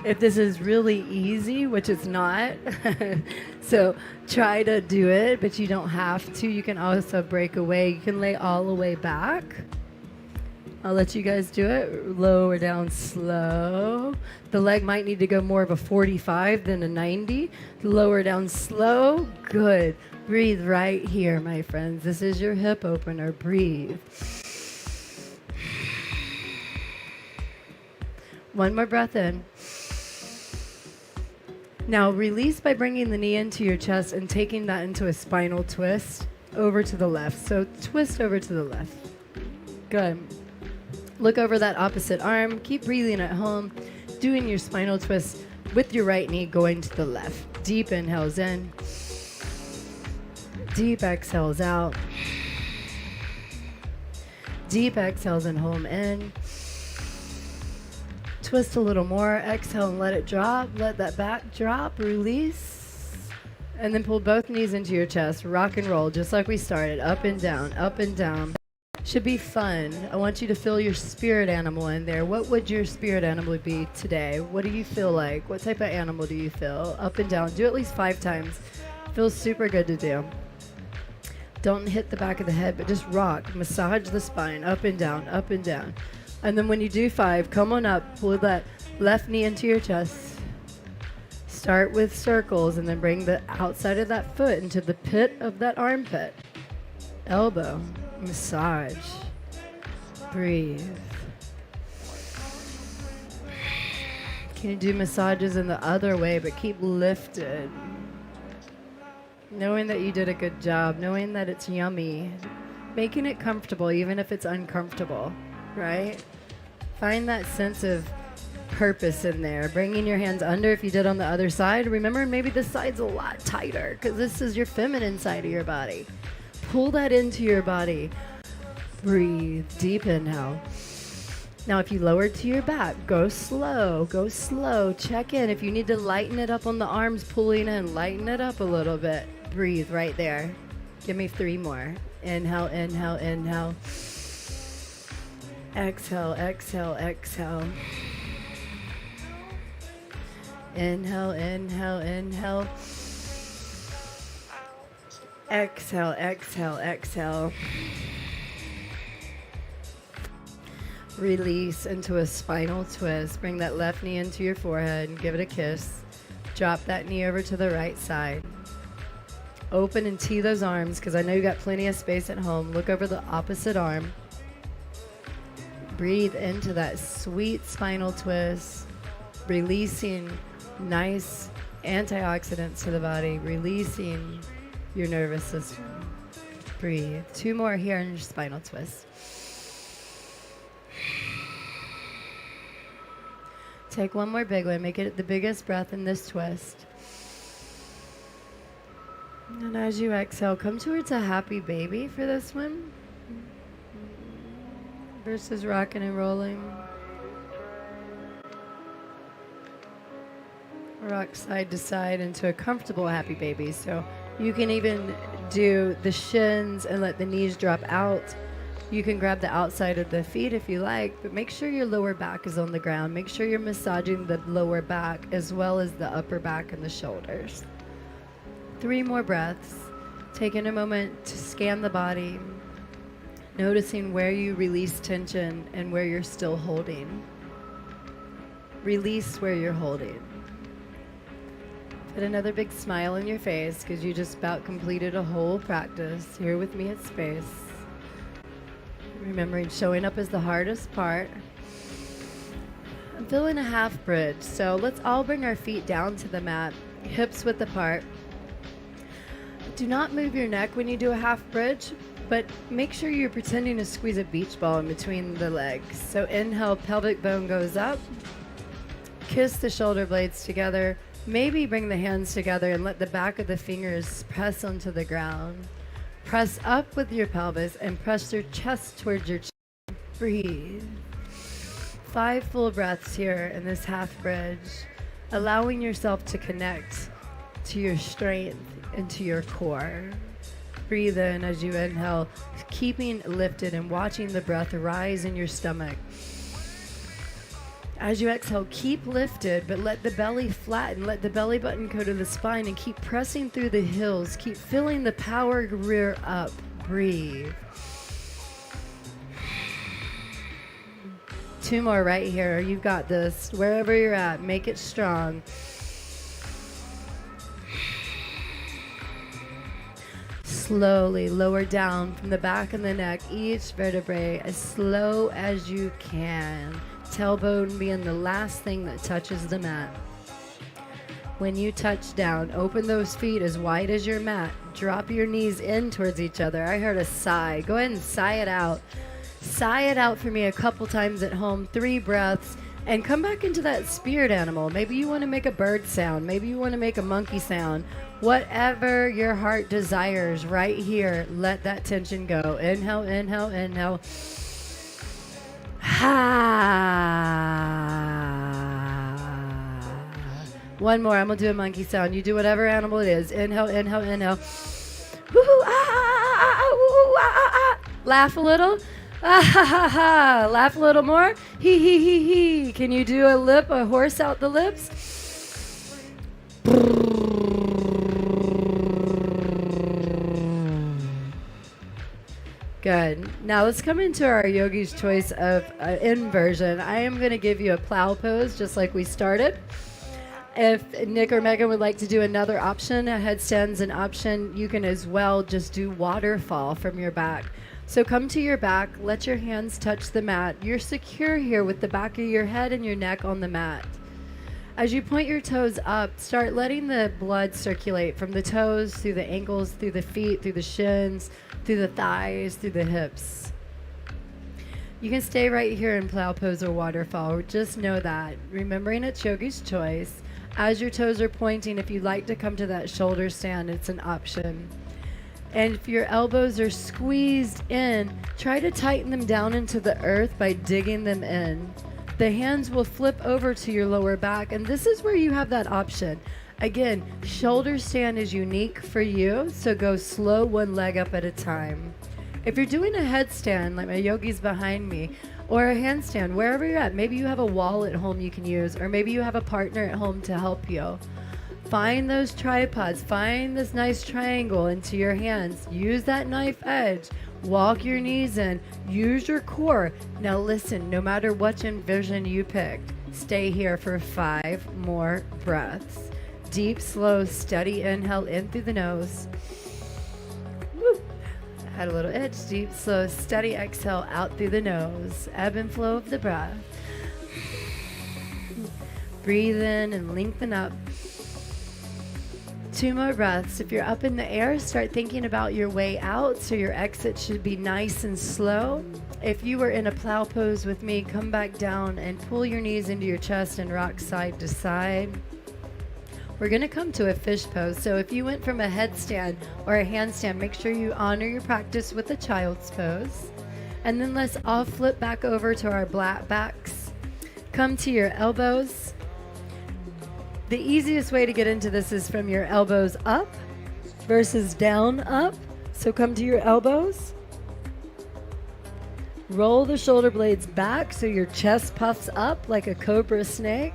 If this is really easy, which it's not, so try to do it, but you don't have to. You can also break away. You can lay all the way back. I'll let you guys do it. Lower down slow. The leg might need to go more of a 45 than a 90. Lower down slow. Good. Breathe right here, my friends. This is your hip opener. Breathe. One more breath in. Now release by bringing the knee into your chest and taking that into a spinal twist over to the left. So twist over to the left. Good. Look over that opposite arm. Keep breathing at home, doing your spinal twist with your right knee going to the left. Deep inhales in. Deep exhales out. Deep exhales and home in. Twist a little more. Exhale and let it drop. Let that back drop. Release. And then pull both knees into your chest. Rock and roll just like we started. Up and down. Up and down. Should be fun. I want you to feel your spirit animal in there. What would your spirit animal be today? What do you feel like? What type of animal do you feel? Up and down. Do at least 5 times. Feels super good to do. Don't hit the back of the head, but just rock. Massage the spine. Up and down. Up and down. And then when you do 5, come on up, pull that left knee into your chest. Start with circles and then bring the outside of that foot into the pit of that armpit. Elbow, massage, breathe. Can you do massages in the other way, but keep lifted. Knowing that you did a good job, knowing that it's yummy, making it comfortable even if it's uncomfortable. Right? Find that sense of purpose in there. Bringing your hands under if you did on the other side. Remember, maybe this side's a lot tighter because this is your feminine side of your body. Pull that into your body. Breathe. Deep inhale. Now, if you lower to your back, go slow. Go slow. Check in. If you need to lighten it up on the arms, pulling in, lighten it up a little bit. Breathe right there. Give me 3 more. Inhale, inhale, inhale. Exhale, exhale, exhale. Inhale, inhale, inhale. Exhale, exhale, exhale. Release into a spinal twist. Bring that left knee into your forehead and give it a kiss. Drop that knee over to the right side. Open and tee those arms, because I know you got plenty of space at home. Look over the opposite arm. Breathe into that sweet spinal twist, releasing nice antioxidants to the body, releasing your nervous system. Breathe. 2 more here in your spinal twist. Take 1 more big one. Make it the biggest breath in this twist. And as you exhale, come towards a happy baby for this one. Versus rocking and rolling. Rock side to side into a comfortable happy baby. So you can even do the shins and let the knees drop out. You can grab the outside of the feet if you like, but make sure your lower back is on the ground. Make sure you're massaging the lower back as well as the upper back and the shoulders. 3 more breaths. Taking a moment to scan the body, noticing where you release tension and where you're still holding. Release where you're holding. Put another big smile on your face, because you just about completed a whole practice here with me at Space. Remembering showing up is the hardest part. I'm feeling a half bridge, so let's all bring our feet down to the mat, hips width apart. Do not move your neck when you do a half bridge, but make sure you're pretending to squeeze a beach ball in between the legs. So inhale, pelvic bone goes up. Kiss the shoulder blades together. Maybe bring the hands together and let the back of the fingers press onto the ground. Press up with your pelvis and press your chest towards your chin. Breathe. 5 full breaths here in this half bridge, allowing yourself to connect to your strength and to your core. Breathe in as you inhale, keeping lifted and watching the breath rise in your stomach. As you exhale, keep lifted, but let the belly flatten. Let the belly button go to the spine and keep pressing through the heels. Keep feeling the power rear up. Breathe. 2 more right here. You've got this. Wherever you're at, make it strong. Slowly lower down from the back of the neck, each vertebrae as slow as you can. Tailbone being the last thing that touches the mat. When you touch down, open those feet as wide as your mat. Drop your knees in towards each other. I heard a sigh. Go ahead and sigh it out. Sigh it out for me a couple times at home. 3 breaths. And come back into that spirit animal. Maybe you want to make a bird sound. Maybe you want to make a monkey sound. Whatever your heart desires right here, let that tension go. Inhale, inhale, inhale. One more. I'm going to do a monkey sound. You do whatever animal it is. Inhale, inhale, inhale. Woo-hoo, laugh a little. Laugh a little more. Hee hee hee hee. Can you do a horse out the lips? Good. Now let's come into our yogi's choice of inversion. I am going to give you a plow pose just like we started. If Nick or Megan would like to do another option, a headstand's an option, you can as well just do waterfall from your back. So come to your back, let your hands touch the mat. You're secure here with the back of your head and your neck on the mat. As you point your toes up, start letting the blood circulate from the toes, through the ankles, through the feet, through the shins, through the thighs, through the hips. You can stay right here in plow pose or waterfall. Just know that. Remembering it's yogi's choice. As your toes are pointing, if you'd like to come to that shoulder stand, it's an option. And if your elbows are squeezed in, try to tighten them down into the earth by digging them in. The hands will flip over to your lower back, and this is where you have that option. Again, shoulder stand is unique for you, so go slow, 1 leg up at a time. If you're doing a headstand, like my yogi's behind me, or a handstand, wherever you're at, maybe you have a wall at home you can use, or maybe you have a partner at home to help you. Find those tripods. Find this nice triangle into your hands. Use that knife edge. Walk your knees in. Use your core. Now listen, no matter which inversion you picked, stay here for 5 more breaths. Deep, slow, steady inhale in through the nose. Woo. Had a little itch. Deep, slow, steady exhale out through the nose. Ebb and flow of the breath. Breathe in and lengthen up. 2 more breaths. If you're up in the air, start thinking about your way out, so your exit should be nice and slow. If you were in a plow pose with me, come back down and pull your knees into your chest and rock side to side. We're going to come to a fish pose. So if you went from a headstand or a handstand, make sure you honor your practice with a child's pose. And then let's all flip back over to our flat backs. Come to your elbows. The easiest way to get into this is from your elbows up versus down up. So come to your elbows. Roll the shoulder blades back so your chest puffs up like a cobra snake.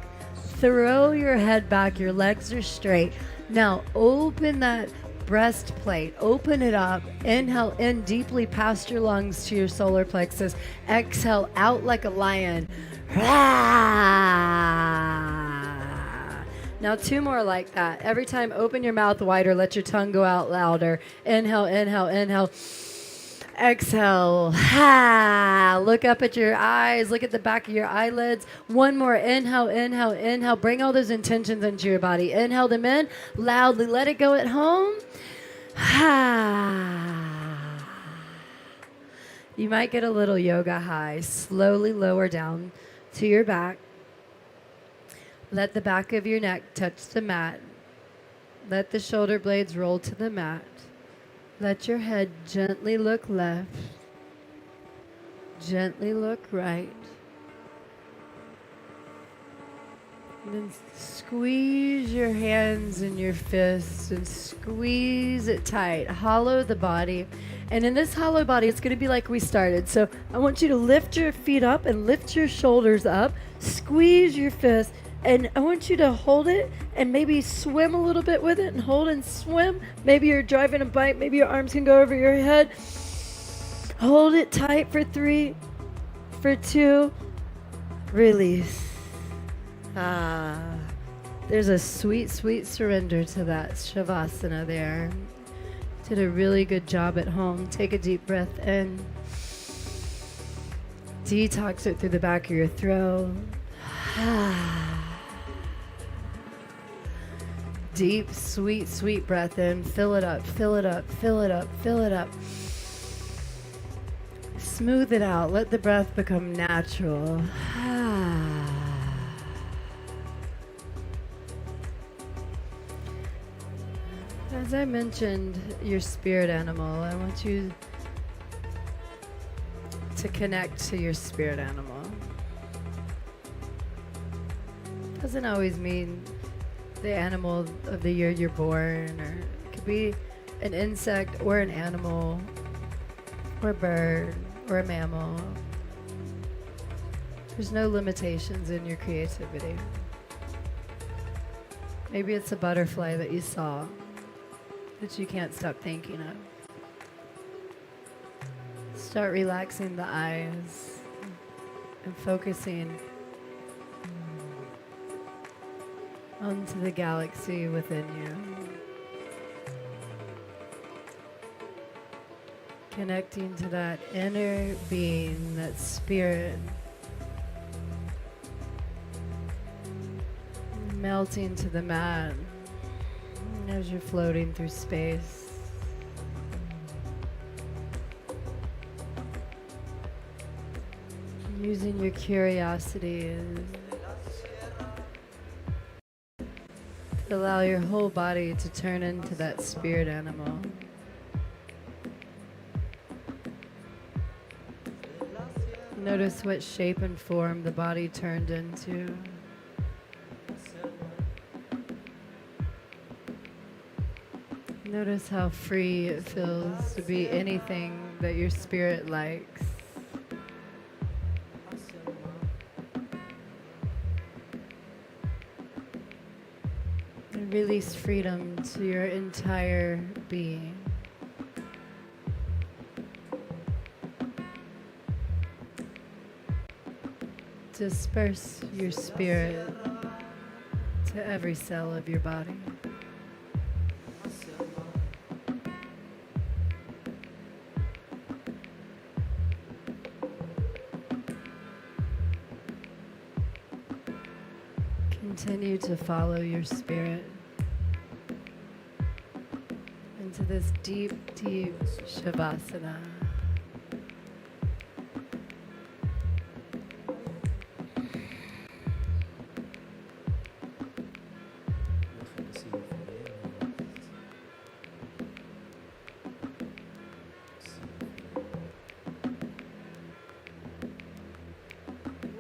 Throw your head back, your legs are straight. Now open that breastplate, open it up. Inhale in deeply past your lungs to your solar plexus. Exhale out like a lion. Now 2 more like that. Every time, open your mouth wider, let your tongue go out louder. Inhale, inhale, inhale. Exhale. Look up at your eyes. Look at the back of your eyelids. 1 more. Inhale, inhale, inhale. Bring all those intentions into your body. Inhale them in loudly. Let it go at home. You might get a little yoga high. Slowly lower down to your back. Let the back of your neck touch the mat. Let the shoulder blades roll to the mat. Let your head gently look left. Gently look right. And then squeeze your hands and your fists and squeeze it tight. Hollow the body. And in this hollow body, it's going to be like we started. So I want you to lift your feet up and lift your shoulders up. Squeeze your fists. And I want you to hold it and maybe swim a little bit with it and hold and swim. Maybe you're driving a bike. Maybe your arms can go over your head. Hold it tight for 3, for 2. Release. There's a sweet, sweet surrender to that Shavasana there. Did a really good job at home. Take a deep breath in. Detox it through the back of your throat. Deep, sweet, sweet breath in. Fill it up, fill it up, fill it up, fill it up. Smooth it out. Let the breath become natural. As I mentioned, your spirit animal, I want you to connect to your spirit animal. Doesn't always mean the animal of the year you're born, or it could be an insect or an animal or a bird or a mammal. There's no limitations in your creativity. Maybe it's a butterfly that you saw that you can't stop thinking of. Start relaxing the eyes and focusing onto the galaxy within you. Connecting to that inner being, that spirit. Melting to the mat as you're floating through space. Using your curiosity to allow your whole body to turn into that spirit animal. Notice what shape and form the body turned into. Notice how free it feels to be anything that your spirit likes. And release freedom to your entire being. Disperse your spirit to every cell of your body. Continue to follow your spirit into this deep, deep Shavasana.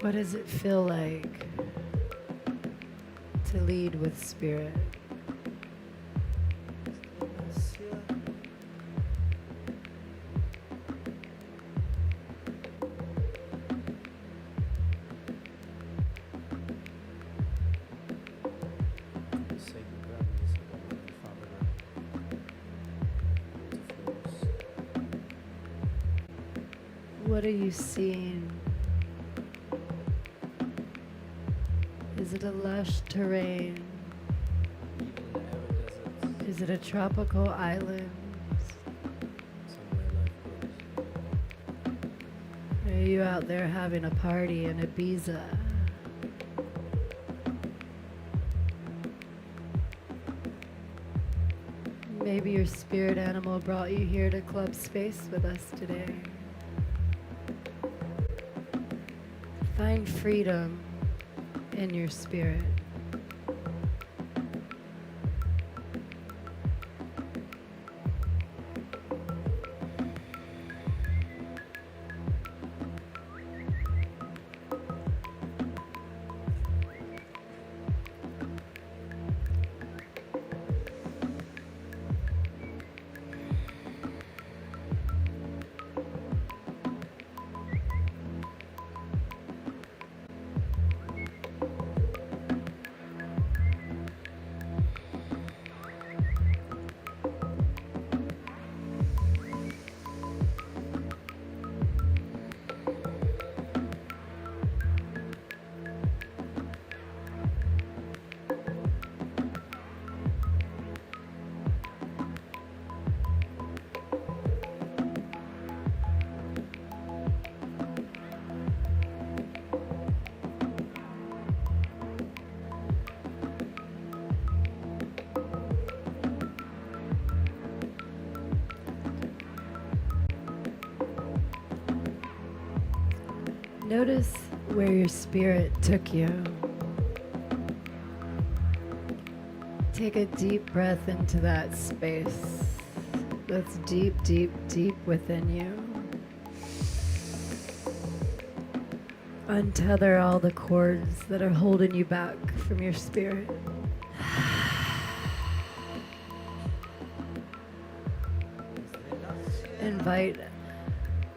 What does it feel like to lead with spirit? What are you seeing? Is it a lush terrain? Is it a tropical island? Are you out there having a party in Ibiza? Maybe your spirit animal brought you here to club space with us today. Find freedom in your spirit. Notice where your spirit took you. Take a deep breath into that space that's deep, deep, deep within you. Untether all the cords that are holding you back from your spirit. Invite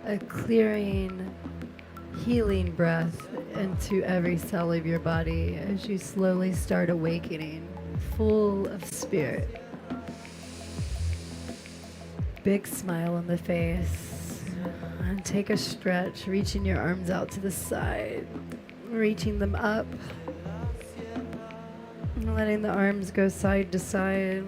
a clearing, healing breath into every cell of your body as you slowly start awakening, full of spirit. Big smile on the face. And take a stretch, reaching your arms out to the side, reaching them up, and letting the arms go side to side.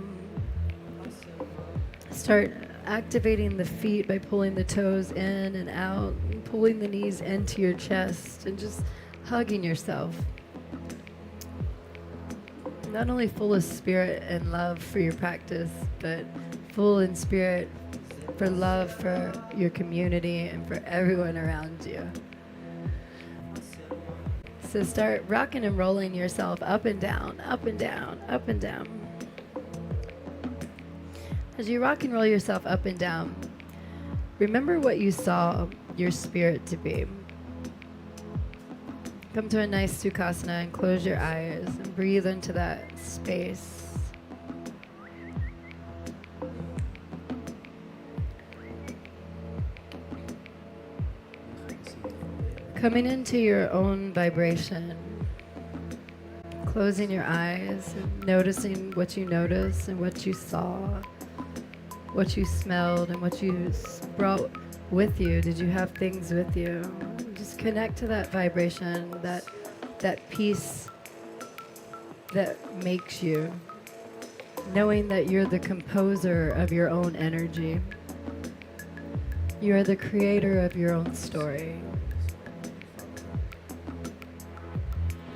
Start activating the feet by pulling the toes in and out, and pulling the knees into your chest, and just hugging yourself. Not only full of spirit and love for your practice, but full in spirit for love for your community and for everyone around you. So start rocking and rolling yourself up and down, up and down, up and down. As you rock and roll yourself up and down, remember what you saw your spirit to be. Come to a nice Sukhasana and close your eyes and breathe into that space. Coming into your own vibration, Closing your eyes and noticing what you noticed and what you saw, what you smelled and what you brought with you. Did you have things with you? Just connect to that vibration, that peace that makes you, knowing that you're the composer of your own energy. You are the creator of your own story.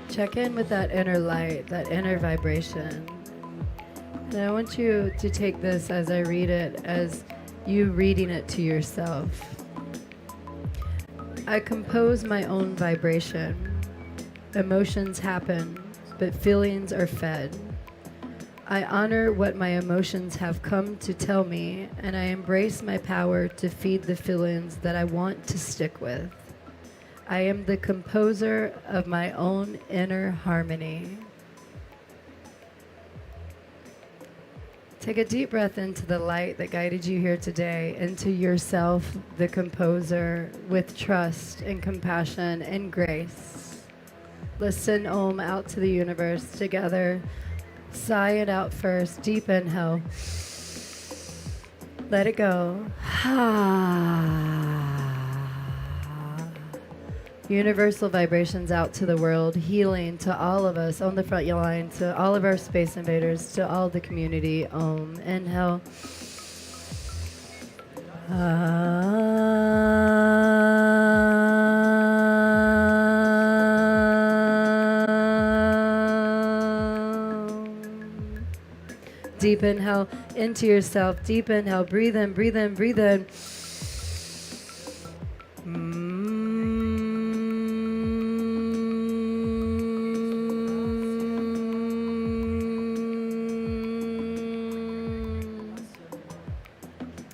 Check in with that inner light, that inner vibration. And I want you to take this as I read it, as you reading it to yourself. I compose my own vibration. Emotions happen, but feelings are fed. I honor what my emotions have come to tell me, and I embrace my power to feed the feelings that I want to stick with. I am the composer of my own inner harmony. Take a deep breath into the light that guided you here today, into yourself, the composer, with trust and compassion and grace. Let's send Om out to the universe together. Sigh it out first. Deep inhale. Let it go. Universal vibrations out to the world, healing to all of us on the front line, to all of our space invaders, to all the community. Om. Inhale. Deep inhale into yourself. Deep inhale. Breathe in, breathe in, breathe in.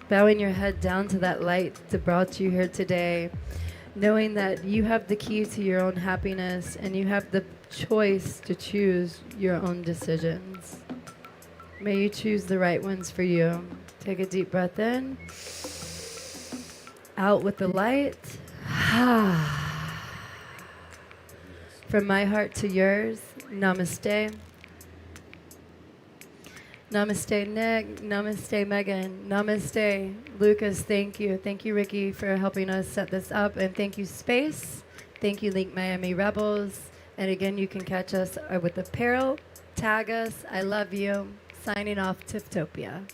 Bowing your head down to that light that brought you here today, knowing that you have the key to your own happiness and you have the choice to choose your own decisions. May you choose the right ones for you. Take a deep breath in. Out with the light. From my heart to yours, namaste. Namaste, Nick. Namaste, Megan. Namaste, Lucas. Thank you. Thank you, Ricky, for helping us set this up. And thank you, Space. Thank you, Link Miami Rebels. And again, you can catch us with apparel. Tag us. I love you. Signing off, Tiftopia.